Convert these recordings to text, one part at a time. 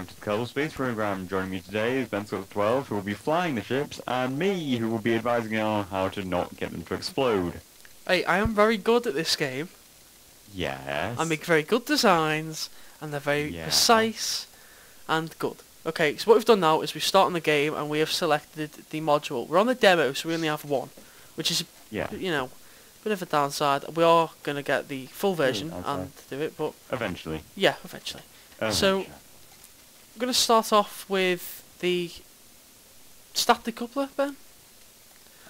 to the Kerbal Space Program. Joining me today is Ben Scott 12, who will be flying the ships, and me, who will be advising you on how to not get them to explode. Hey, I am very good at this game. Yes. I make very good designs, and they're very precise and good. Okay, so what we've done now is we've started the game, and we have selected the module. We're on the demo, so we only have one, which is, you know, a bit of a downside. We are going to get the full version and do it, but... Eventually. Yeah, eventually. So, we're going to start off with the static coupler, Ben?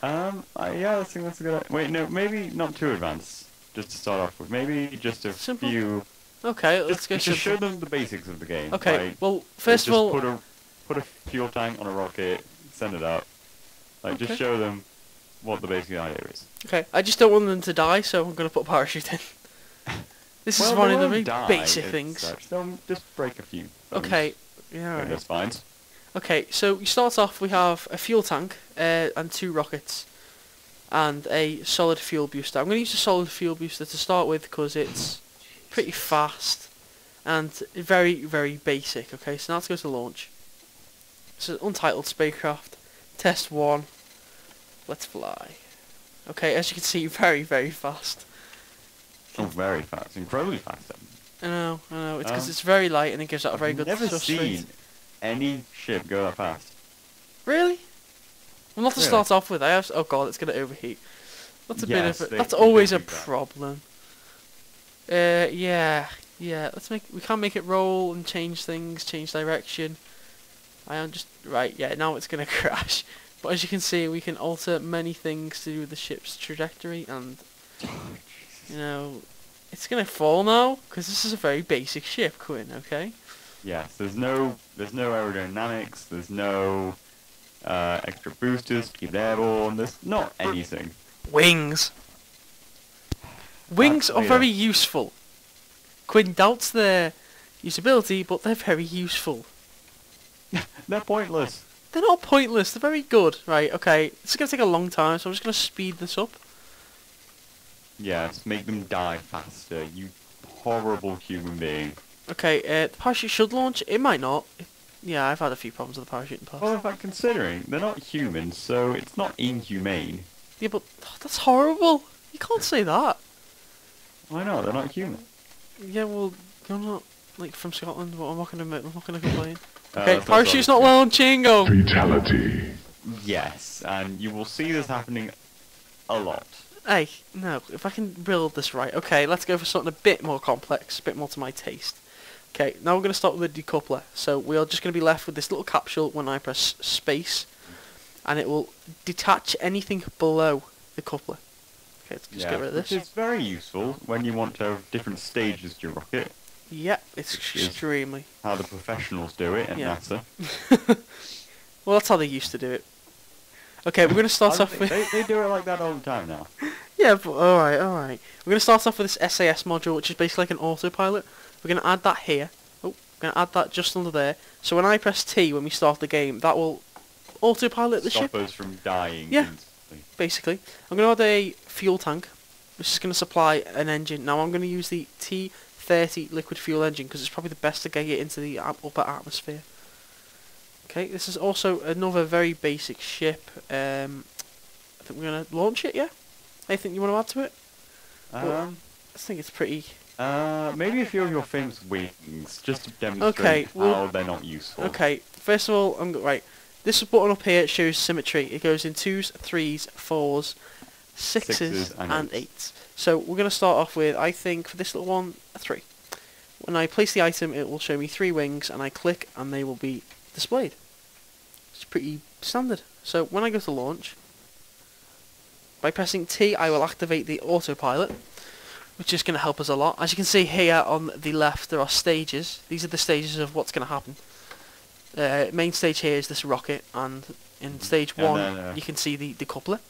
Yeah, I think that's a good idea. Wait, no, maybe not too advanced, just to start off with. Maybe just a few... Okay, let's go simple. Just show them the basics of the game. Okay, like, well, first of all... Put a fuel tank on a rocket, send it up. Like, just show them what the basic idea is. Okay, I just don't want them to die, so I'm going to put a parachute in. This is one of the very basic things. They'll just break a few. Okay, yeah, alright. That's fine. Okay, so we start off, we have a fuel tank and 2 rockets and a solid fuel booster. I'm going to use the solid fuel booster to start with because it's pretty fast and very, very basic. Okay, so now let's go to launch. This is untitled spacecraft, test 1, let's fly. Okay, as you can see, very, very fast. Oh, very fast, incredibly fast. I know, it's because it's very light and it gives out a very good I've never seen any ship go that fast. Really? Well, not to start off with. Oh god, it's gonna overheat. That's a bit of that's always a problem. Yeah. We can't make it roll and change things, change direction. I am just yeah. Now it's gonna crash. But as you can see, we can alter many things to do with the ship's trajectory, and you know, it's gonna fall now because this is a very basic ship, Quinn. Okay. Yes, there's no aerodynamics, there's no extra boosters to keep it airborne, there's not anything. Wings! Wings are very useful. Quinn doubts their usability, but they're very useful. They're pointless. They're not pointless, they're very good. Right, okay, this is going to take a long time, so I'm just going to speed this up. Yes, make them die faster, you horrible human being. Okay, the parachute should launch. It might not. Yeah, I've had a few problems with the parachute in the past. Well, in fact, considering they're not humans, so it's not inhumane. Yeah, but that's horrible. You can't say that. Why not? They're not human. Yeah, well, you're not like from Scotland. But I'm not gonna complain. Okay, parachute's not launching. Oh. Fatality. Yes, and you will see this happening a lot. Hey, no, if I can build this right. Okay, let's go for something a bit more complex, a bit more to my taste. Okay, now we're going to start with the decoupler. So we are just going to be left with this little capsule when I press space, and it will detach anything below the coupler. Okay, let's just get rid of this. Which is very useful when you want to have different stages to your rocket. Yep, it's extremely. How the professionals do it at NASA. Well, that's how they used to do it. Okay, we're going to start off with... They do it like that all the time now. Yeah, but alright. We're going to start off with this SAS module, which is basically like an autopilot. We're going to add that here. Oh, we're going to add that just under there. So when I press T when we start the game, that will autopilot the ship. Stop us from dying. Yeah, basically. I'm going to add a fuel tank, which is going to supply an engine. Now I'm going to use the T30 liquid fuel engine, because it's probably the best to get it into the upper atmosphere. Okay, this is also another very basic ship. I think we're going to launch it, yeah? Anything you want to add to it? I think it's pretty... maybe a few of your famous wings, just to demonstrate how they're not useful. Okay, first of all, right. This button up here shows symmetry. It goes in 2s, 3s, 4s, 6s, and 8s. So we're going to start off with, I think, for this little one, a 3. When I place the item, it will show me 3 wings, and I click, and they will be displayed. It's pretty standard. So when I go to launch, by pressing T, I will activate the autopilot, which is going to help us a lot. As you can see here on the left, there are stages. These are the stages of what's going to happen. Main stage here is this rocket, and in stage 1, you can see the decoupler.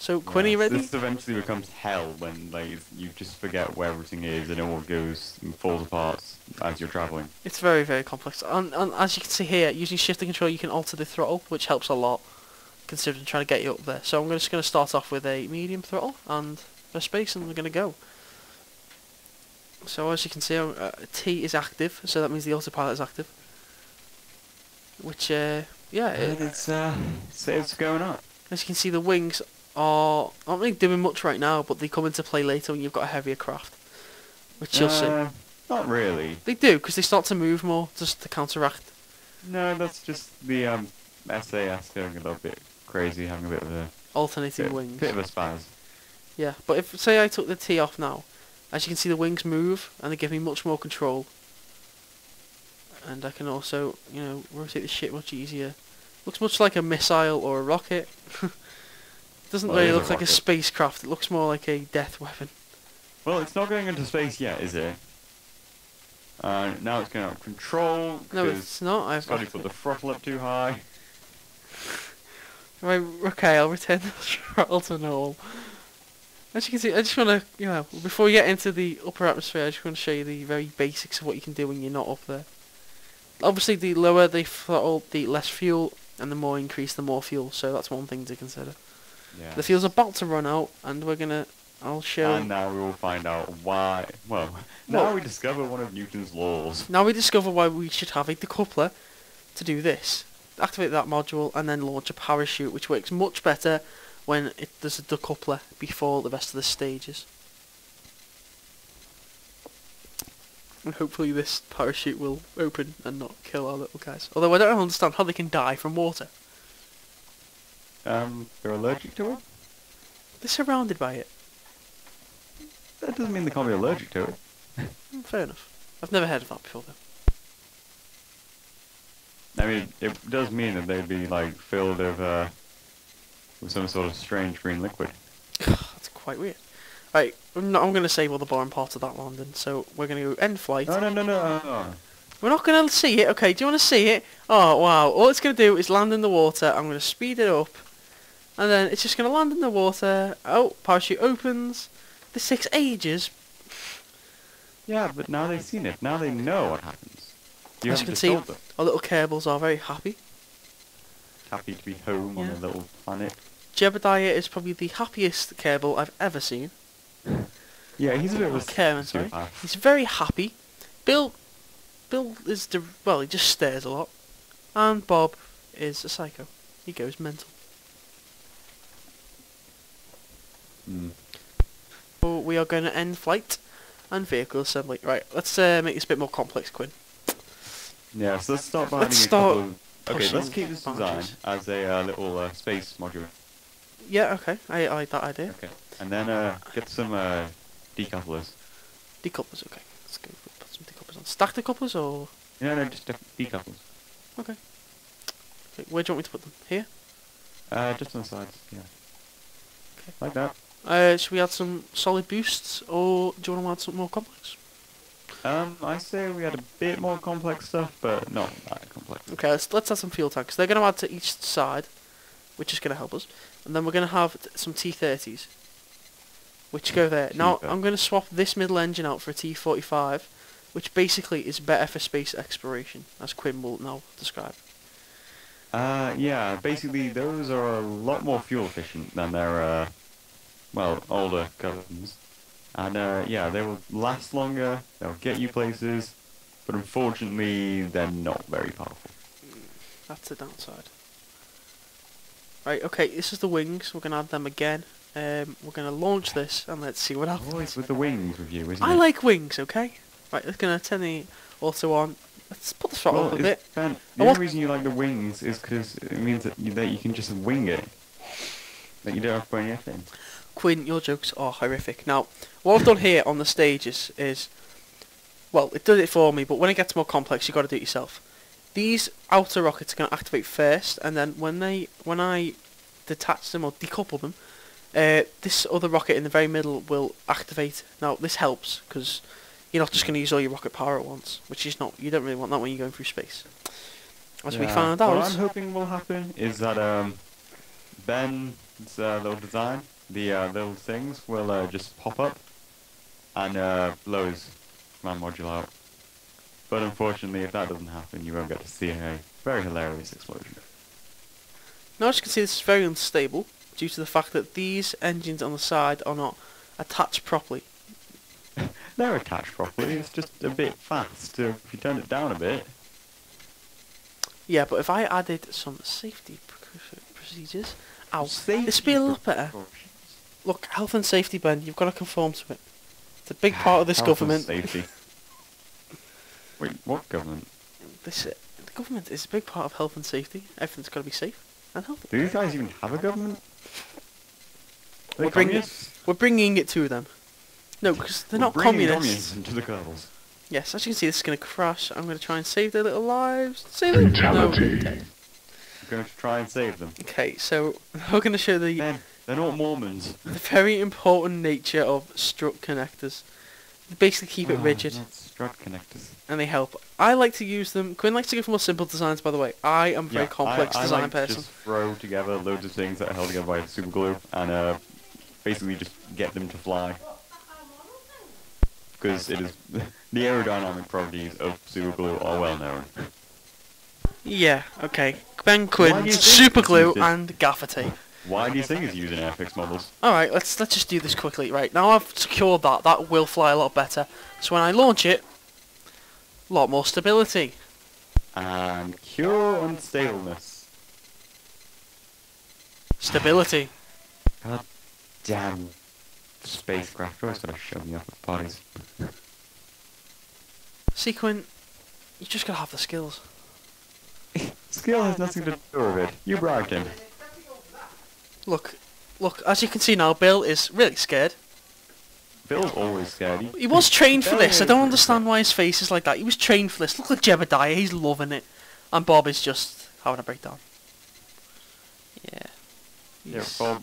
So, Quinn, are you ready? This eventually becomes hell when you just forget where everything is and it all goes and falls apart as you're travelling. It's very, very complex. And as you can see here, using shift and control, you can alter the throttle, which helps a lot, considering trying to get you up there. So I'm just going to start off with a medium throttle and press space, and we're going to go. So as you can see, T is active, so that means the autopilot is active. which yeah, it's going up. as you can see, the wings aren't really doing much right now, but they come into play later when you've got a heavier craft, which you'll see. Not really. They do, because they start to move more, just to counteract. No, that's just the SAS going a little bit crazy, having a bit of a Alternating wings. bit of a spaz. Yeah, but if, say I took the T off now, as you can see the wings move, and they give me much more control. And I can also, you know, rotate the ship much easier. Looks much like a missile or a rocket. Doesn't really look like a spacecraft, it looks more like a death weapon. Well, it's not going into space yet, is it? Now it's going out of control. No, it's not. Scotty put the throttle up too high. Right, okay, I'll return the throttle to normal. As you can see, I just want to, you know, before we get into the upper atmosphere, I just want to show you the very basics of what you can do when you're not up there. Obviously, the lower the throttle, the less fuel, and the more increase, the more fuel, so that's one thing to consider. Yeah. The fuel's about to run out, and I'll show... And now we will find out why, now we discover one of Newton's laws. Now we discover why we should have a decoupler to do this. Activate that module, and then launch a parachute, which works much better when there's a decoupler before the rest of the stages. And hopefully this parachute will open and not kill our little guys. Although I don't understand how they can die from water. They're allergic to it? They're surrounded by it. That doesn't mean they can't be allergic to it. Fair enough. I've never heard of that before though. I mean, it does mean that they'd be, like, filled with some sort of strange green liquid. That's quite weird. Right, I'm going to save all the boring parts of that landing, so we're going to go end flight. No. We're not going to see it. Okay, do you want to see it? Oh, wow. All it's going to do is land in the water. I'm going to speed it up. And then it's just going to land in the water. Oh, parachute opens. This takes ages. Yeah, but now they've seen it. Now they know what happens. As you can see, our little Kerbals are very happy. Happy to be home on their little planet. Jebediah is probably the happiest Kerbal I've ever seen. Yeah, he's a bit of a Kerman, sorry. He's very happy. Bill is he just stares a lot. And Bob is a psycho. He goes mental. So we are going to end flight and vehicle assembly. Right, let's make this a bit more complex, Quinn. Yeah, so let's start by adding a couple of... Okay, let's keep this design as a little space module. Yeah, okay, I like that idea. Okay, and then get some decouplers. Decouplers, okay. Let's go put some decouplers on. Stack decouplers or...? No, just decouplers. Okay. Where do you want me to put them? Here? Just on the sides, yeah. Okay. Like that. Should we add some solid boosts, or do you want to add something more complex? I say we had a bit more complex stuff, but not that complex. Okay, let's add some fuel tanks. They're going to add to each side, which is going to help us. And then we're going to have some T-30s, which go there. Now, I'm going to swap this middle engine out for a T-45, which basically is better for space exploration, as Quinn will now describe. Yeah, basically those are a lot more fuel efficient than their, older cousins. And, yeah, they will last longer, they'll get you places, but unfortunately they're not very powerful. That's the downside. Right, okay, this is the wings. We're going to add them again. We're going to launch this, and let's see what happens. Always with the wings with you, isn't it? I like wings, okay? Right, we're going to turn the auto on. Let's put the throttle up a bit. The only reason you like the wings is because it means that you can just wing it. That you don't have to put any effort in. Quinn, your jokes are horrific. Now, what I've done here on the stages is... Well, it does it for me, but when it gets more complex, you've got to do it yourself. These outer rockets are going to activate first, and then when I detach them or decouple them, this other rocket in the very middle will activate. Now, this helps, because you're not just going to use all your rocket power at once, which is not... You don't really want that when you're going through space. As we found out... What I'm hoping will happen is that Ben's little design, the little things, will just pop up and blow his command module out. But unfortunately, if that doesn't happen, you won't get to see a very hilarious explosion. Now, as you can see, this is very unstable due to the fact that these engines on the side are not attached properly. They're attached properly, it's just a bit fast, so if you turn it down a bit... Yeah, but if I added some safety procedures, ow, Safety this would be a lot better. Look, health and safety, Ben, you've got to conform to it. It's a big part of this Health and government. safety. Wait, what government? The government is a big part of health and safety. Everything's got to be safe and healthy. Do these guys even have a government? Are they We're bringing, communists? we're bringing it to them. No, because they're We're not bringing communists. communism to the Kerbals. Yes, as you can see, this is going to crash. I'm going to try and save their little lives. Save them. No, they're dead. I'm going to try and save them. Okay, so we're going to show the Man, they're not Mormons. very important nature of strut connectors. They basically keep it rigid, Not strut connectors. and they help. I like to use them. Quinn likes to go for more simple designs, by the way. I am a very complex I design like person. Just throw together loads of things that are held together by super glue and basically just get them to fly. Because it is the aerodynamic properties of super glue are well known. Yeah, okay. Ben Why do you Quinn, think super it's glue used in- and gaffer tape. Why do you think it's using Airfix models? Alright, let's just do this quickly. Right, now I've secured that. That will fly a lot better. So when I launch it, a lot more stability. And cure unstableness. Stability. God damn spacecraft always gotta show me up at parties. See, Quinn, you just gotta have the skills. Skill has nothing to do with it. You bribed him. Look, as you can see now, Bill is really scared. Bill's always scared. He was trained for this. I don't Bill- understand why his face is like that. He was trained for this. Look like Jebediah, he's loving it. And Bob is just having a breakdown. Yeah. Yeah,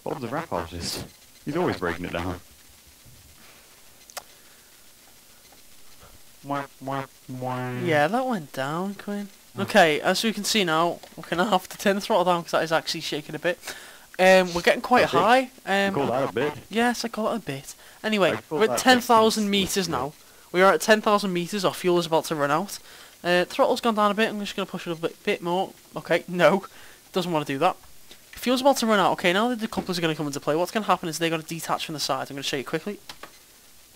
Bob's a rap artist. He's always breaking it down. Yeah, that went down, Quinn. Okay, as we can see now, we're going to have to turn the throttle down because that is actually shaking a bit. We're getting quite A bit? high. Call that a bit. Yes, I call it a bit. Anyway, I call we're that at 10,000 distance. metres now. We are at 10,000 metres, our fuel is about to run out. Throttle's gone down a bit, I'm just going to push it a bit more. Okay, no, doesn't want to do that. Fuel's about to run out. Okay, now the decouplers are going to come into play. What's going to happen is they're going to detach from the side. I'm going to show you quickly.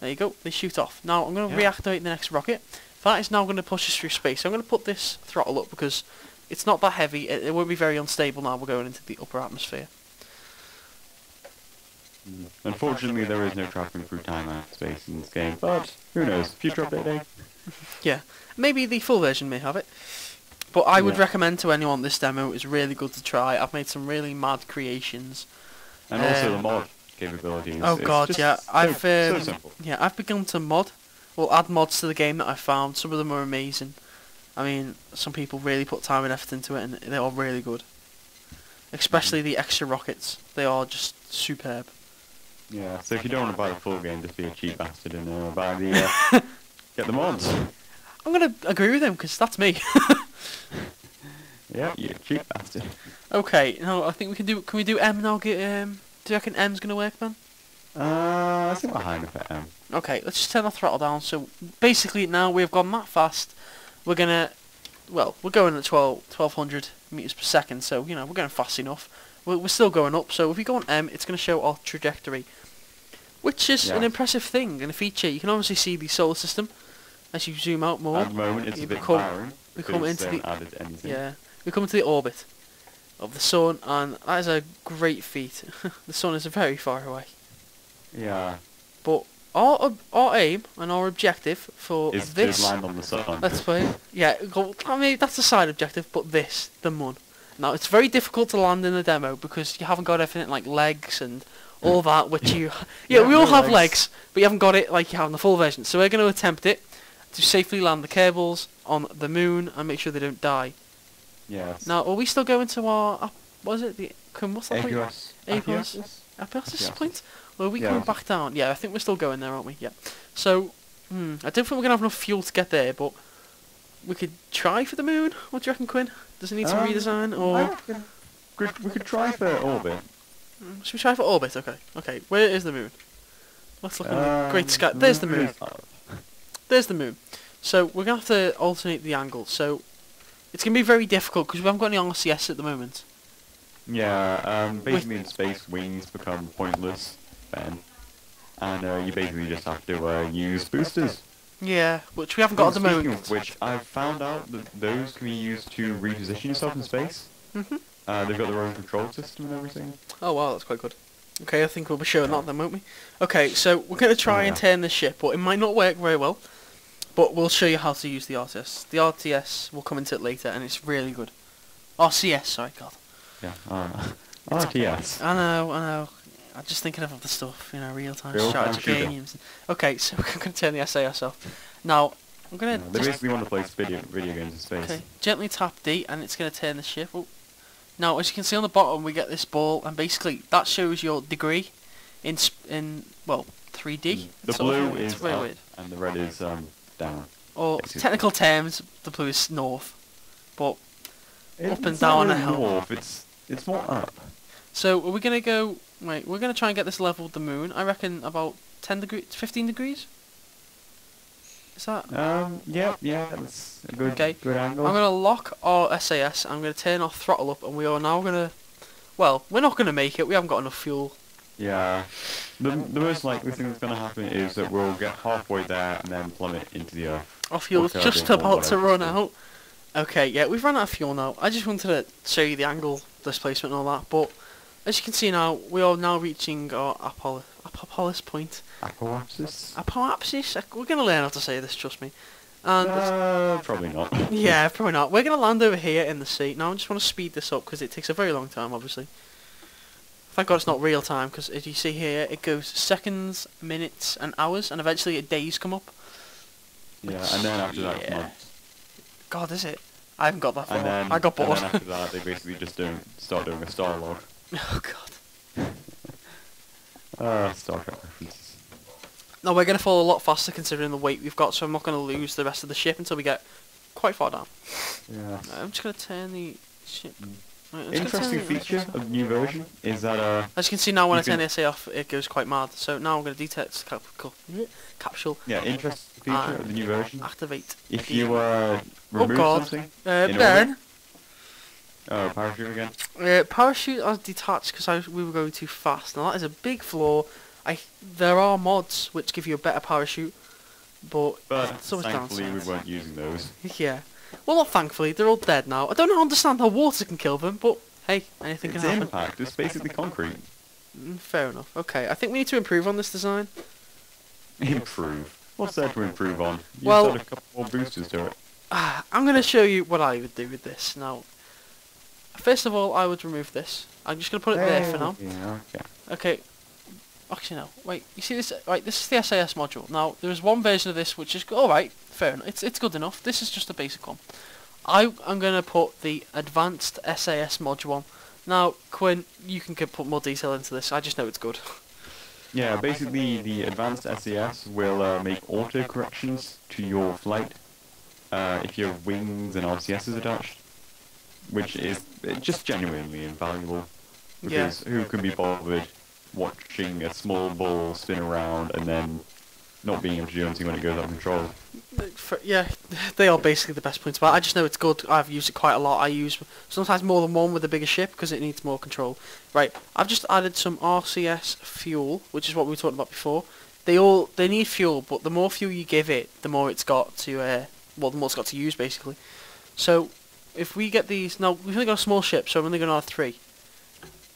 There you go, they shoot off. Now I'm going to reactivate the next rocket. That is now going to push us through space. So I'm going to put this throttle up because it's not that heavy. It won't be very unstable now we're going into the upper atmosphere. Unfortunately, there is no traveling through time and space in this game, but who knows? Future update day. Yeah, maybe the full version may have it. But I would Yeah. recommend to anyone this demo. It's really good to try. I've made some really mad creations. And also the mod capabilities. Oh It's god, just yeah. so simple. I've begun to mod. Well, add mods to the game that I found. Some of them are amazing. I mean, some people really put time and effort into it, and they are really good. Especially the extra rockets. They are just superb. Yeah, so if you don't want to buy the full game, just be a cheap bastard and buy the get the mods. I'm gonna agree with him because that's me. Yeah, you cheap bastard. Okay, now I think we can do. Can we do M now? Do you reckon M's gonna work, man? I think we're high enough at M. Okay, let's just turn the throttle down. So basically now we've gone that fast. We're gonna, well, we're going at 1200 meters per second. So you know we're going fast enough. We're still going up. So if we go on M, it's gonna show our trajectory, which is an impressive thing and a feature. You can obviously see the solar system as you zoom out more. At the moment, it's you a bit become- barren. we come because into they the haven't added anything. yeah. We come into the orbit of the sun, and that is a great feat. The sun is very far away. Yeah. But our aim and our objective for Is this to land on the sun. let's play, I mean that's a side objective, but this, the moon. Now it's very difficult to land in the demo because you haven't got everything like legs and all that, which you Yeah, we all no have legs. legs, but you haven't got it like you have in the full version. So we're going to attempt it to safely land the Kerbals on the moon and make sure they don't die. Yes. Now, are we still going to our what is it? What's that point? Apios. Apios Yeah. point? Or are we Yeah. coming back down? Yeah, I think we're still going there, aren't we? Yeah. So, I don't think we're going to have enough fuel to get there, but we could try for the moon. What do you reckon, Quinn? Does it need some redesign, I or reckon we could try for orbit. should we try for orbit? Okay. Okay, where is the moon? Let's look at the great sky. There's the moon. There's the moon. So, we're going to have to alternate the angle. So, it's going to be very difficult because we haven't got any RCS at the moment. Yeah, basically in space, wings become pointless then. And you basically just have to use boosters. Yeah, which we haven't got at the Speaking moment. of which, I've found out that those can be used to reposition yourself in space. Mhm. They've got their own control system and everything. Oh wow, that's quite good. Okay, I think we'll be showing that then, won't we? Okay, so we're going to try and turn this ship, but it might not work very well. But we'll show you how to use the RTS. The RTS, we'll come into it later, and it's really good. RCS, sorry, God. Yeah, RTS. I know. I'm just thinking of other stuff, real-time Real-time strategy shooter. games. Okay, so we're going to turn the SAS off. Now, I'm going to They basically want to play video games in space. Okay, gently tap D, and it's going to turn the ship. Oh. Now, as you can see on the bottom, we get this ball, and basically that shows your degree in 3D. The Sort of blue weird. It's is very up, weird. and the red is down. Or technical terms, the blue is north, but up and It's down not a really hill. north, it's more up. So are we gonna go? Right, we're gonna try and get this level with the moon. I reckon about 10 degrees, 15 degrees. Is that? Yeah, that's a good, Okay. good angle. I'm gonna lock our SAS. I'm gonna turn our throttle up, and we are now gonna. Well, we're not gonna make it. We haven't got enough fuel. Yeah. The most likely thing that's going to happen is that we'll get halfway there and then plummet into the earth. Our fuel's Or just Kerbal, or about to whatever run it's out. Okay, yeah, we've run out of fuel now. I just wanted to show you the angle displacement and all that, but as you can see now, we are now reaching our apoapsis point. Apoapsis? Apoapsis? We're going to learn how to say this, trust me. And Probably not. yeah, probably not. We're going to land over here in the sea. Now I just want to speed this up because it takes a very long time, obviously. Thank God it's not real time, because as you see here, it goes seconds, minutes, and hours, and eventually days come up. Yeah, and then after that, Yeah. months. God, is it? I haven't got that far. And then, I got bored. And then after that, they basically just start doing a star log. Oh God. Star Trek references. No, we're going to fall a lot faster considering the weight we've got, so I'm not going to lose the rest of the ship until we get quite far down. Yeah. I'm just going to turn the ship. Right, Interesting feature of the new version is that as you can see now, when you I turn can- the SA off, it goes quite mad. So now I'm going to detect capsule. interesting feature of the new version. Activate. If you remove God. something, in Ben. parachute again. Parachute are detached because we were going too fast. Now that is a big flaw. There are mods which give you a better parachute, but it's always thankfully we downsides. weren't using those. Yeah. Well, not thankfully. They're all dead now. I don't understand how water can kill them, but hey, anything It's can happen. impact. It's basically concrete. Fair enough. Okay, I think we need to improve on this design. Improve. What's there to improve on? You Well- just add a couple more boosters to it. I'm going to show you what I would do with this. Now, first of all, I would remove this. I'm just going to put it there for now. Yeah, okay. Okay. Actually, no. Wait, you see this? Right, this is the SAS module. Now, there is one version of this which is... Alright, fair enough. It's good enough. This is just a basic one. I'm going to put the advanced SAS module on. Now, Quinn, you can put more detail into this. I just know it's good. Yeah, basically the advanced SES will make auto corrections to your flight if you have wings and RCSs attached, which is just genuinely invaluable, because who can be bothered watching a small ball spin around and then not being able to do anything when it goes out of control? Yeah, they are basically the best points about it. I just know it's good. I've used it quite a lot. I use sometimes more than one with a bigger ship because it needs more control. Right, I've just added some RCS fuel, which is what we were talking about before. They need fuel, but the more fuel you give it, the more it's got to the more it's got to use basically. So if we get these now, we've only got a small ship, so I'm only going to add 3.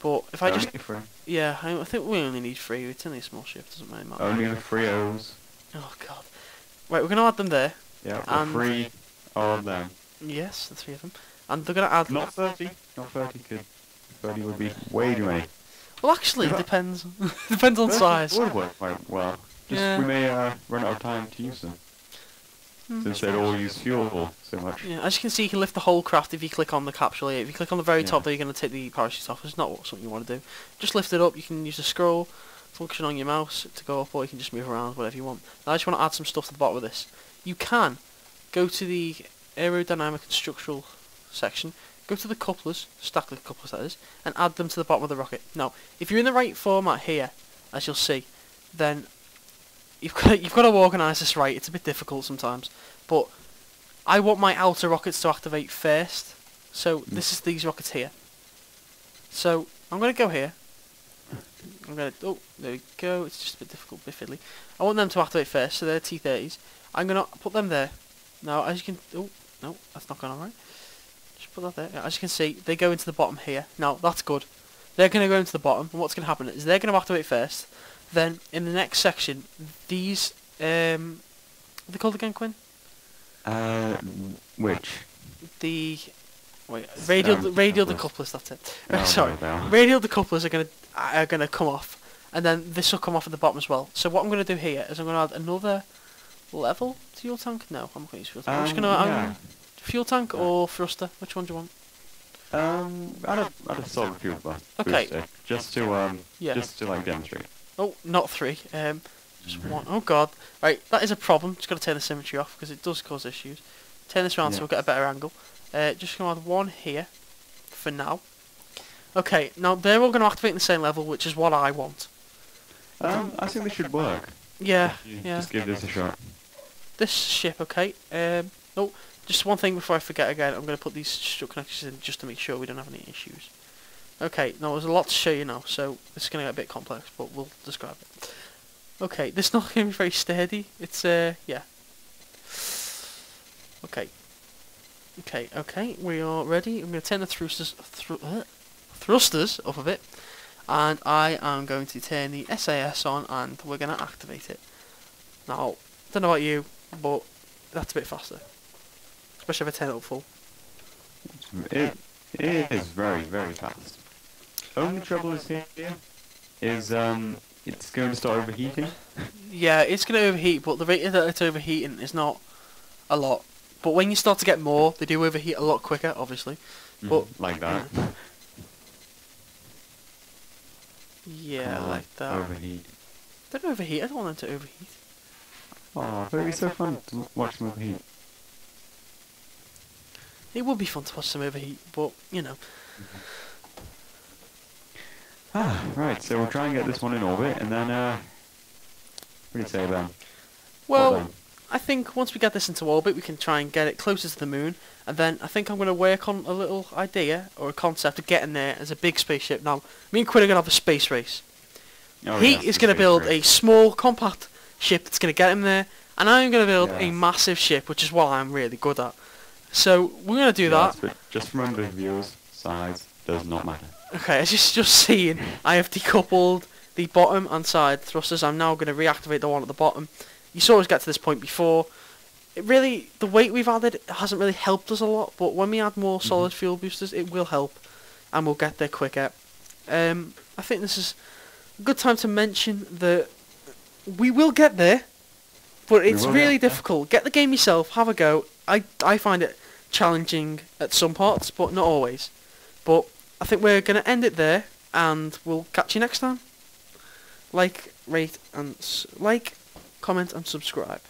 But if I just I think we only need 3. It's only a small ship, doesn't really matter. Only the 3 O's. Oh God. Right, we're going to add them there. Yeah, And- 3 of them. Yes, the 3 of them. And they're going to add... Not 30. Not 30, because 30 would be way too many. Well, actually, it depends. Depends on 30 size. would work quite well. Just Yeah. we may run out of time to use them, since they'd all use fuel so much. Yeah, as you can see, you can lift the whole craft if you click on the capsule here. If you click on the very top there, you're going to take the parachute off. It's not something you want to do. Just lift it up. You can use the scroll function on your mouse to go up, or you can just move around, whatever you want. Now, I just want to add some stuff to the bottom of this. You can go to the aerodynamic and structural section, go to the couplers, stack the couplers that is, and add them to the bottom of the rocket. Now, if you're in the right format here, as you'll see, then you've got to organise this right. It's a bit difficult sometimes, but I want my outer rockets to activate first. So this is these rockets here. So I'm going to go here. I'm gonna. Oh, there we go. It's just a bit difficult, a bit fiddly. I want them to activate first, so they're T30s. I'm gonna put them there. Now, as you can. Oh, no, that's not going alright. Just put that there. Yeah, as you can see, they go into the bottom here. Now, that's good. They're gonna go into the bottom, and what's gonna happen is they're gonna activate first. Then in the next section, these what are they called again, Quinn? Which? The radial decouplers. That's it. Oh, Sorry, radial decouplers are gonna come off, and then this will come off at the bottom as well. So what I'm gonna do here is I'm gonna add another level to fuel tank. No, I'm not gonna use fuel tank. I'm just gonna add fuel tank or thruster. Which one do you want? I'd have solid fuel bar. Okay. Booster, just to like demonstrate. Oh, not 3. Just 1. Oh god. Right, that is a problem. Just gotta turn the symmetry off because it does cause issues. Turn this around so we'll get a better angle. Just gonna add 1 here for now. Okay, now they're all gonna activate in the same level, which is what I want. I think this should work. Yeah, Just give this a shot. This ship, okay. Oh, just one thing before I forget again. I'm gonna put these strut connections in just to make sure we don't have any issues. Okay, now there's a lot to show you now, so this is gonna get a bit complex, but we'll describe it. Okay, this is not gonna be very sturdy. It's yeah. Okay. Okay, we are ready. I'm gonna turn the thrusters off of it, and I am going to turn the SAS on, and we're gonna activate it. Now, don't know about you, but that's a bit faster, especially if I turn it up full. It is very, very fast. Only trouble is here is it's going to start overheating. Yeah, it's going to overheat, but the rate that it's overheating is not a lot. But when you start to get more, they do overheat a lot quicker, obviously. But like that. Yeah, like that. Overheat. Don't overheat. I don't want them to overheat. Oh, but it'd be so fun to watch them overheat. It would be fun to watch them overheat, but you know. Right, so we'll try and get this one in orbit, and then, what do you say, Ben? Well, I think once we get this into orbit, we can try and get it closer to the moon, and then I think I'm going to work on a little idea, or a concept of getting there as a big spaceship. Now, me and Quinn are going to have a space race. He is going to build a small, compact ship that's going to get him there, and I'm going to build a massive ship, which is what I'm really good at. So, we're going to do that. But just remember, viewers, size does not matter. Okay, as you've just seen, I have decoupled the bottom and side thrusters. I'm now going to reactivate the one at the bottom. You saw us get to this point before. It really, the weight we've added hasn't really helped us a lot, but when we add more solid fuel boosters, it will help, and we'll get there quicker. I think this is a good time to mention that we will get there, but it's really difficult. Get the game yourself, have a go. I find it challenging at some parts, but not always. But I think we're going to end it there, and we'll catch you next time. Like, rate, and comment, and subscribe.